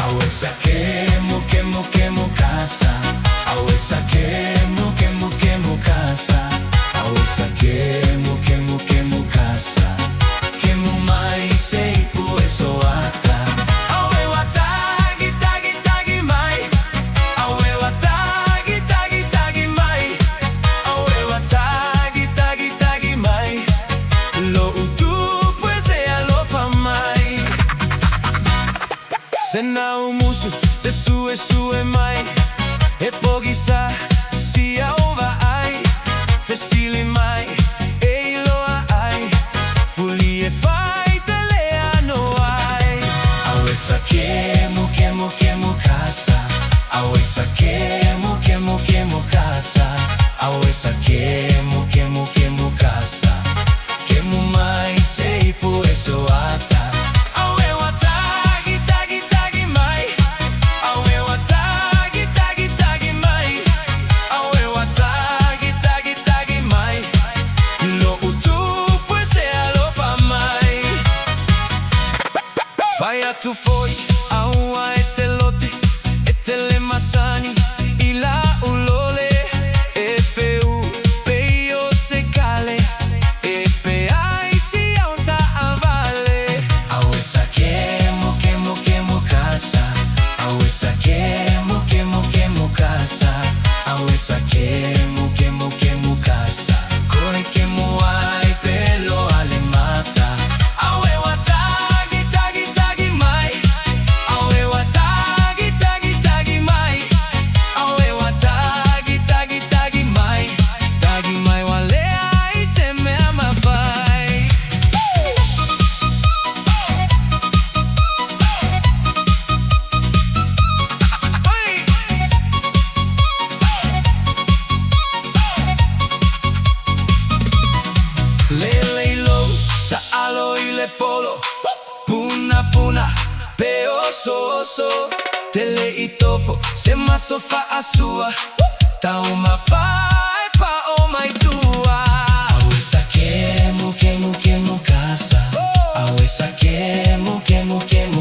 Awesa Kemu Kemu Kemu Casa. Awesa Kemu Kemu Kemu Casa. Awesa Kemu Kemu Kemu Casa. Kemu mai sei pueso ata. Awe watagi tagi tagi mai. Awe watagi tagi tagi mai. Awe watagi tagi tagi mai. Lo utu pues alo fa mai. Sena umusu te sue mai. E pogisa si ova ai. Fesili mai e iloa ai. Fuli e fai te lea no ai. Awesa Kemu Kemu Kemu Casa. Awesa Kemu Kemu Kemu Casa. Awesa Kemu Kemu Kemu Casa. Kemu mai sei pueso ata. Awe watagi tagi tagi mai. Awe watagi tagi tagi mai. Awe watagi tagi tagi mai. Lo utu pues alo fa mai. Faya tu foi aua etelote. Etele masani ila ulole. Efeu peio secale. Epeai si aunta avale. Awesa Kemu Kemu Kemu Casa. Awesa Kemu Kemu Kemu Casa. Awesa Kemu Kemu Kemu Casa. Kore kemu ai pelo ale mata. Awe watagi tagi tagi mai. Awe watagi tagi tagi mai. Awe watagi tagi tagi mai. Tagi mai wale ai se me ama vai. Lele lo ta alo ile polo. Puna puna peo so so. Tele itofo se masofa asua. Ta uma fai pa o mai tua. Awesa Kemu Kemu Kemu Casa. Awesa Kemu Kemu Kemu